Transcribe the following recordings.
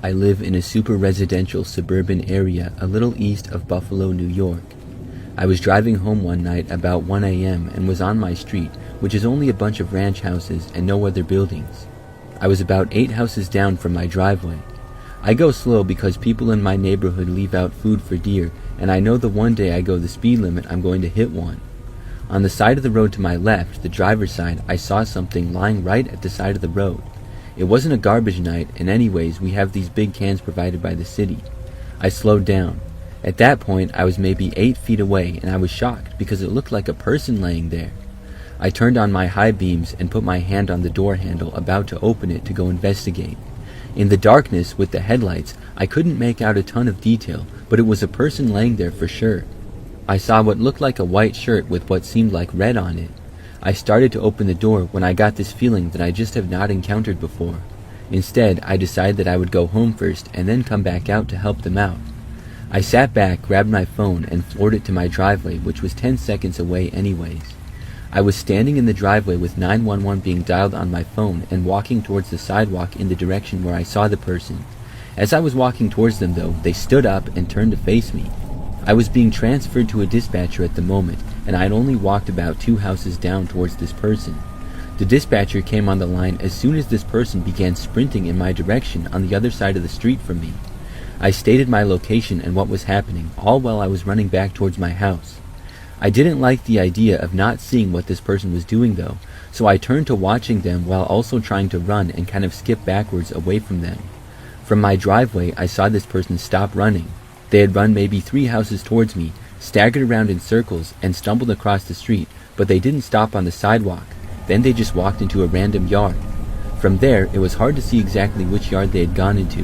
I live in a super residential suburban area a little east of Buffalo, New York. I was driving home one night about 1 a.m. and was on my street, which is only a bunch of ranch houses and no other buildings. I was about 8 houses down from my driveway. I go slow because people in my neighborhood leave out food for deer, and I know the one day I go the speed limit I'm going to hit one. On the side of the road to my left, the driver's side, I saw something lying right at the side of the road. It wasn't a garbage night, and anyways, we have these big cans provided by the city. I slowed down. At that point, I was maybe 8 feet away, and I was shocked because it looked like a person laying there. I turned on my high beams and put my hand on the door handle, about to open it to go investigate. In the darkness, with the headlights, I couldn't make out a ton of detail, but it was a person laying there for sure. I saw what looked like a white shirt with what seemed like red on it. I started to open the door when I got this feeling that I just have not encountered before. Instead, I decided that I would go home first and then come back out to help them out. I sat back, grabbed my phone, and floored it to my driveway, which was 10 seconds away anyways. I was standing in the driveway with 911 being dialed on my phone and walking towards the sidewalk in the direction where I saw the person. As I was walking towards them though, they stood up and turned to face me. I was being transferred to a dispatcher at the moment, and I had only walked about 2 houses down towards this person. The dispatcher came on the line as soon as this person began sprinting in my direction on the other side of the street from me. I stated my location and what was happening, all while I was running back towards my house. I didn't like the idea of not seeing what this person was doing though, so I turned to watching them while also trying to run and kind of skip backwards away from them. From my driveway, I saw this person stop running. They had run maybe 3 houses towards me, staggered around in circles, and stumbled across the street, but they didn't stop on the sidewalk. Then they just walked into a random yard. From there, it was hard to see exactly which yard they had gone into.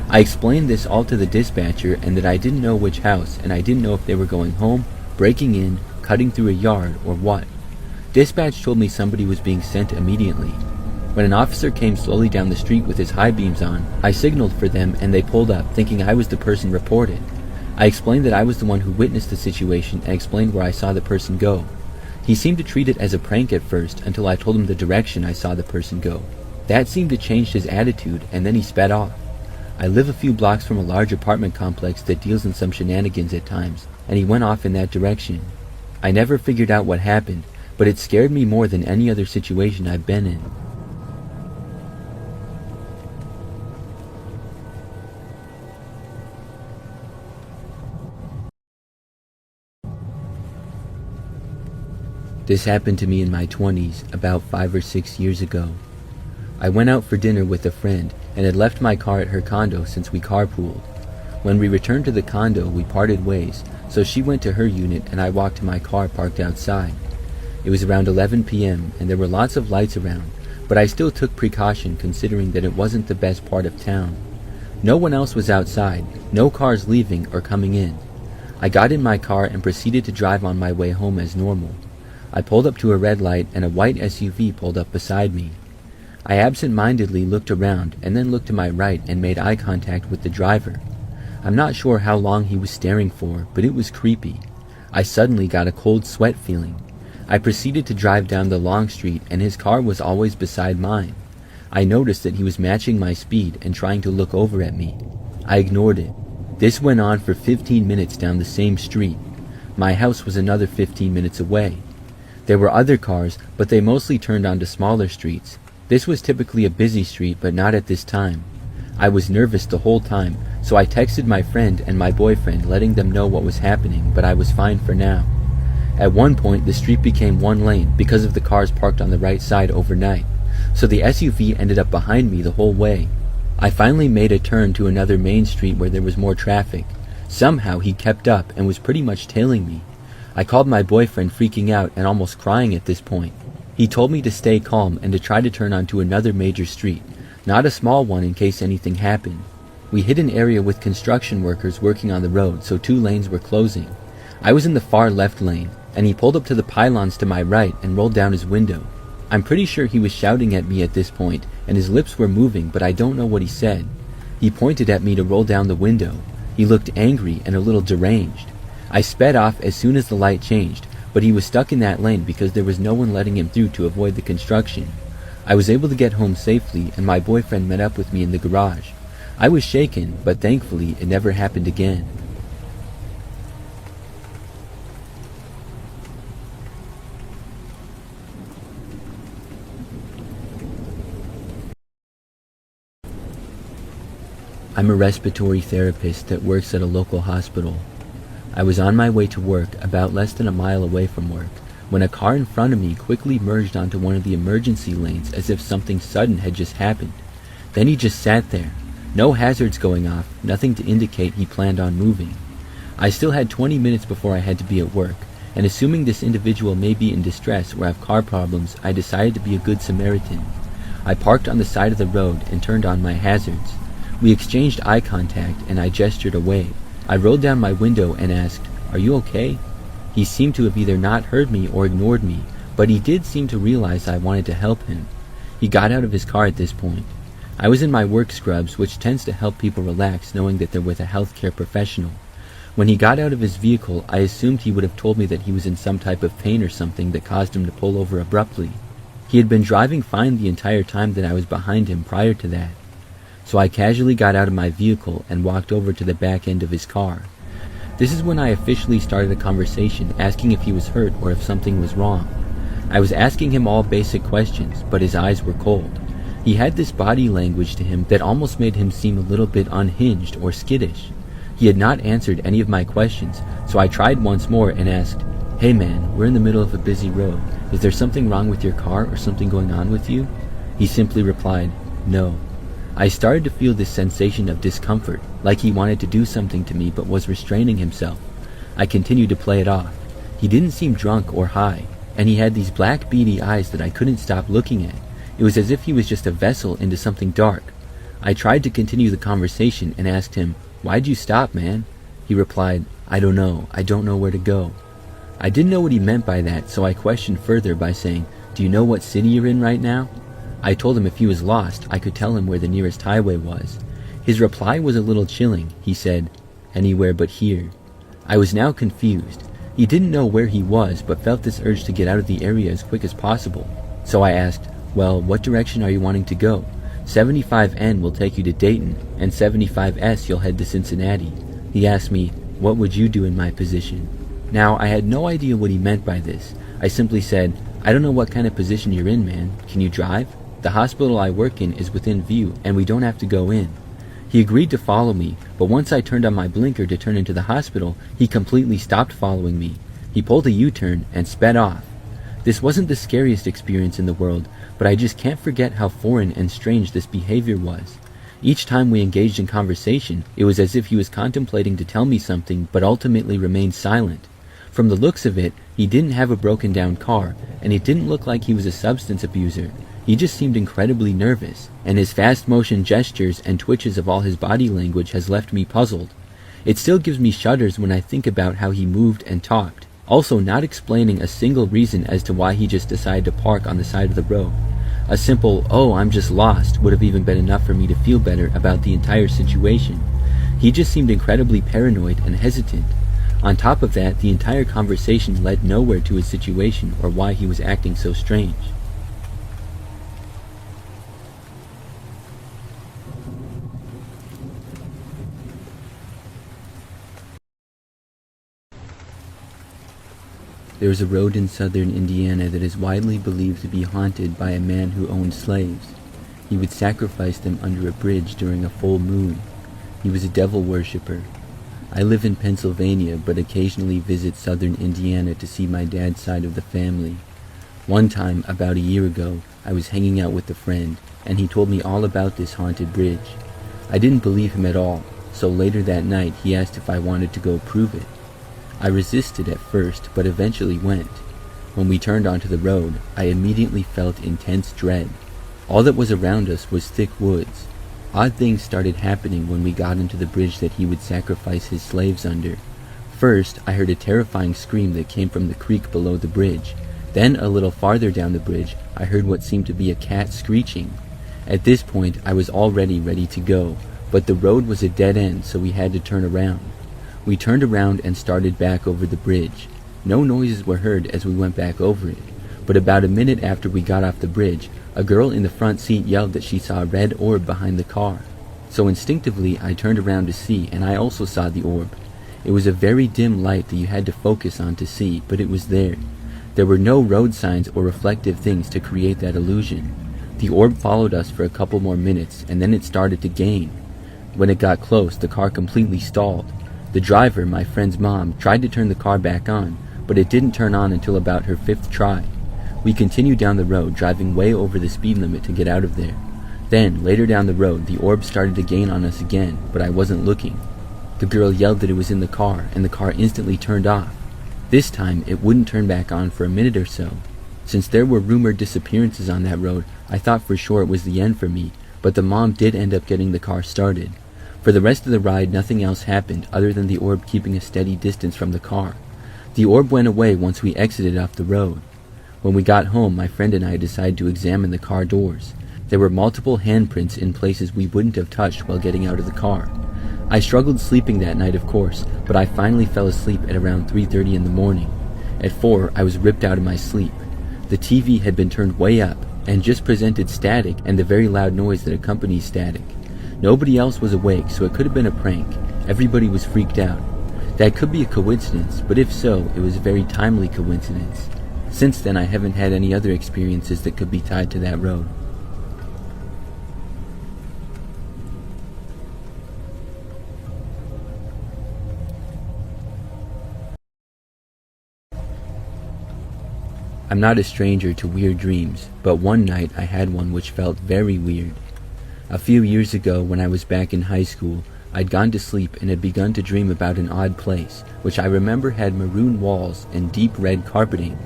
I explained this all to the dispatcher and that I didn't know which house, and I didn't know if they were going home, breaking in, cutting through a yard, or what. Dispatch told me somebody was being sent immediately. When an officer came slowly down the street with his high beams on, I signaled for them and they pulled up, thinking I was the person reported. I explained that I was the one who witnessed the situation and explained where I saw the person go. He seemed to treat it as a prank at first until I told him the direction I saw the person go. That seemed to change his attitude, and then he sped off. I live a few blocks from a large apartment complex that deals in some shenanigans at times, and he went off in that direction. I never figured out what happened, but it scared me more than any other situation I've been in. This happened to me in my 20s, about 5 or 6 years ago. I went out for dinner with a friend and had left my car at her condo since we carpooled. When we returned to the condo, we parted ways, so she went to her unit and I walked to my car parked outside. It was around 11 p.m. and there were lots of lights around, but I still took precaution considering that it wasn't the best part of town. No one else was outside, no cars leaving or coming in. I got in my car and proceeded to drive on my way home as normal. I pulled up to a red light and a white SUV pulled up beside me. I absent-mindedly looked around and then looked to my right and made eye contact with the driver. I'm not sure how long he was staring for, but it was creepy. I suddenly got a cold sweat feeling. I proceeded to drive down the long street and his car was always beside mine. I noticed that he was matching my speed and trying to look over at me. I ignored it. This went on for 15 minutes down the same street. My house was another 15 minutes away. There were other cars, but they mostly turned onto smaller streets. This was typically a busy street, but not at this time. I was nervous the whole time, so I texted my friend and my boyfriend letting them know what was happening, but I was fine for now. At one point, the street became 1 lane because of the cars parked on the right side overnight, so the SUV ended up behind me the whole way. I finally made a turn to another main street where there was more traffic. Somehow he kept up and was pretty much tailing me. I called my boyfriend, freaking out and almost crying at this point. He told me to stay calm and to try to turn onto another major street, not a small one in case anything happened. We hit an area with construction workers working on the road, so 2 lanes were closing. I was in the far left lane, and he pulled up to the pylons to my right and rolled down his window. I'm pretty sure he was shouting at me at this point, and his lips were moving, but I don't know what he said. He pointed at me to roll down the window. He looked angry and a little deranged. I sped off as soon as the light changed, but he was stuck in that lane because there was no one letting him through to avoid the construction. I was able to get home safely, and my boyfriend met up with me in the garage. I was shaken, but thankfully it never happened again. I'm a respiratory therapist that works at a local hospital. I was on my way to work, about less than a mile away from work, when a car in front of me quickly merged onto one of the emergency lanes as if something sudden had just happened. Then he just sat there. No hazards going off, nothing to indicate he planned on moving. I still had 20 minutes before I had to be at work, and assuming this individual may be in distress or have car problems, I decided to be a good Samaritan. I parked on the side of the road and turned on my hazards. We exchanged eye contact and I gestured away. I rolled down my window and asked, "Are you okay?" He seemed to have either not heard me or ignored me, but he did seem to realize I wanted to help him. He got out of his car at this point. I was in my work scrubs, which tends to help people relax knowing that they're with a healthcare professional. When he got out of his vehicle, I assumed he would have told me that he was in some type of pain or something that caused him to pull over abruptly. He had been driving fine the entire time that I was behind him prior to that. So I casually got out of my vehicle and walked over to the back end of his car. This is when I officially started a conversation, asking if he was hurt or if something was wrong. I was asking him all basic questions, but his eyes were cold. He had this body language to him that almost made him seem a little bit unhinged or skittish. He had not answered any of my questions, so I tried once more and asked, "Hey man, we're in the middle of a busy road. Is there something wrong with your car or something going on with you?" He simply replied, "No." I started to feel this sensation of discomfort, like he wanted to do something to me but was restraining himself. I continued to play it off. He didn't seem drunk or high, and he had these black beady eyes that I couldn't stop looking at. It was as if he was just a vessel into something dark. I tried to continue the conversation and asked him, "Why'd you stop, man?" He replied, "I don't know. I don't know where to go." I didn't know what he meant by that, so I questioned further by saying, "Do you know what city you're in right now?" I told him if he was lost, I could tell him where the nearest highway was. His reply was a little chilling. He said, "Anywhere but here." I was now confused. He didn't know where he was, but felt this urge to get out of the area as quick as possible. So I asked, "Well, what direction are you wanting to go? 75N will take you to Dayton, and 75S you'll head to Cincinnati." He asked me, "What would you do in my position?" Now, I had no idea what he meant by this. I simply said, "I don't know what kind of position you're in, man. Can you drive? The hospital I work in is within view, and we don't have to go in." He agreed to follow me, but once I turned on my blinker to turn into the hospital, he completely stopped following me. He pulled a U-turn and sped off. This wasn't the scariest experience in the world, but I just can't forget how foreign and strange this behavior was. Each time we engaged in conversation, it was as if he was contemplating to tell me something, but ultimately remained silent. From the looks of it, he didn't have a broken down car, and it didn't look like he was a substance abuser. He just seemed incredibly nervous, and his fast motion gestures and twitches of all his body language has left me puzzled. It still gives me shudders when I think about how he moved and talked, also not explaining a single reason as to why he just decided to park on the side of the road. A simple, "Oh, I'm just lost," would have even been enough for me to feel better about the entire situation. He just seemed incredibly paranoid and hesitant. On top of that, the entire conversation led nowhere to his situation or why he was acting so strange. There is a road in southern Indiana that is widely believed to be haunted by a man who owned slaves. He would sacrifice them under a bridge during a full moon. He was a devil worshipper. I live in Pennsylvania, but occasionally visit southern Indiana to see my dad's side of the family. One time, about a year ago, I was hanging out with a friend, and he told me all about this haunted bridge. I didn't believe him at all, so later that night he asked if I wanted to go prove it. I resisted at first, but eventually went. When we turned onto the road, I immediately felt intense dread. All that was around us was thick woods. Odd things started happening when we got into the bridge that he would sacrifice his slaves under. First, I heard a terrifying scream that came from the creek below the bridge. Then, a little farther down the bridge, I heard what seemed to be a cat screeching. At this point, I was already ready to go, but the road was a dead end, so we had to turn around. We turned around and started back over the bridge. No noises were heard as we went back over it, but about a minute after we got off the bridge, a girl in the front seat yelled that she saw a red orb behind the car. So instinctively I turned around to see, and I also saw the orb. It was a very dim light that you had to focus on to see, but it was there. There were no road signs or reflective things to create that illusion. The orb followed us for a couple more minutes, and then it started to gain. When it got close, the car completely stalled. The driver, my friend's mom, tried to turn the car back on, but it didn't turn on until about her 5th try. We continued down the road, driving way over the speed limit to get out of there. Then, later down the road, the orb started to gain on us again, but I wasn't looking. The girl yelled that it was in the car, and the car instantly turned off. This time, it wouldn't turn back on for a minute or so. Since there were rumored disappearances on that road, I thought for sure it was the end for me, but the mom did end up getting the car started. For the rest of the ride, nothing else happened other than the orb keeping a steady distance from the car. The orb went away once we exited off the road. When we got home, my friend and I decided to examine the car doors. There were multiple handprints in places we wouldn't have touched while getting out of the car. I struggled sleeping that night, of course, but I finally fell asleep at around 3:30 in the morning. At 4, I was ripped out of my sleep. The TV had been turned way up and just presented static and the very loud noise that accompanies static. Nobody else was awake, so it could have been a prank. Everybody was freaked out. That could be a coincidence, but if so, it was a very timely coincidence. Since then, I haven't had any other experiences that could be tied to that road. I'm not a stranger to weird dreams, but one night I had one which felt very weird. A few years ago, when I was back in high school, I'd gone to sleep and had begun to dream about an odd place, which I remember had maroon walls and deep red carpeting.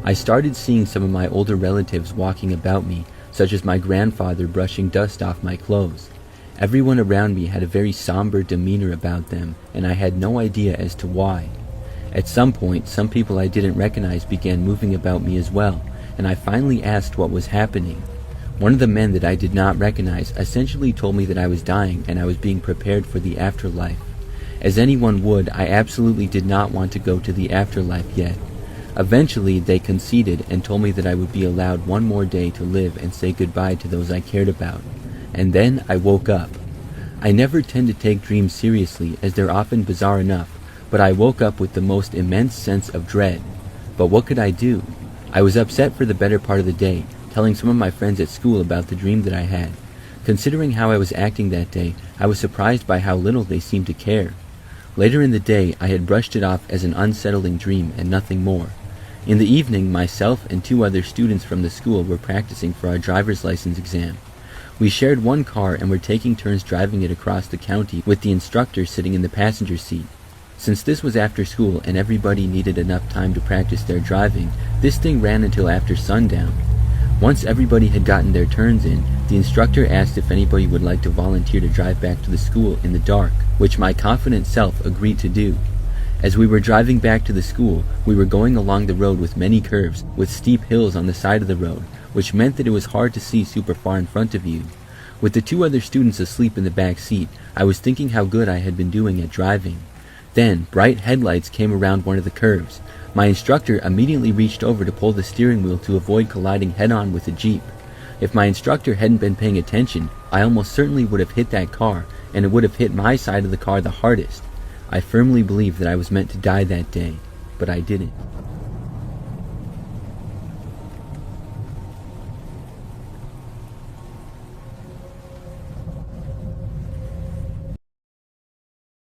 I started seeing some of my older relatives walking about me, such as my grandfather brushing dust off my clothes. Everyone around me had a very somber demeanor about them, and I had no idea as to why. At some point, some people I didn't recognize began moving about me as well, and I finally asked what was happening. One of the men that I did not recognize essentially told me that I was dying and I was being prepared for the afterlife. As anyone would, I absolutely did not want to go to the afterlife yet. Eventually, they conceded and told me that I would be allowed one more day to live and say goodbye to those I cared about. And then I woke up. I never tend to take dreams seriously, as they're often bizarre enough, but I woke up with the most immense sense of dread. But what could I do? I was upset for the better part of the day, telling some of my friends at school about the dream that I had. Considering how I was acting that day, I was surprised by how little they seemed to care. Later in the day, I had brushed it off as an unsettling dream and nothing more. In the evening, myself and 2 other students from the school were practicing for our driver's license exam. We shared one car and were taking turns driving it across the county with the instructor sitting in the passenger seat. Since this was after school and everybody needed enough time to practice their driving, this thing ran until after sundown. Once everybody had gotten their turns in, the instructor asked if anybody would like to volunteer to drive back to the school in the dark, which my confident self agreed to do. As we were driving back to the school, we were going along the road with many curves, with steep hills on the side of the road, which meant that it was hard to see super far in front of you. With the 2 other students asleep in the back seat, I was thinking how good I had been doing at driving. Then, bright headlights came around one of the curves. My instructor immediately reached over to pull the steering wheel to avoid colliding head-on with the Jeep. If my instructor hadn't been paying attention, I almost certainly would have hit that car, and it would have hit my side of the car the hardest. I firmly believe that I was meant to die that day, but I didn't.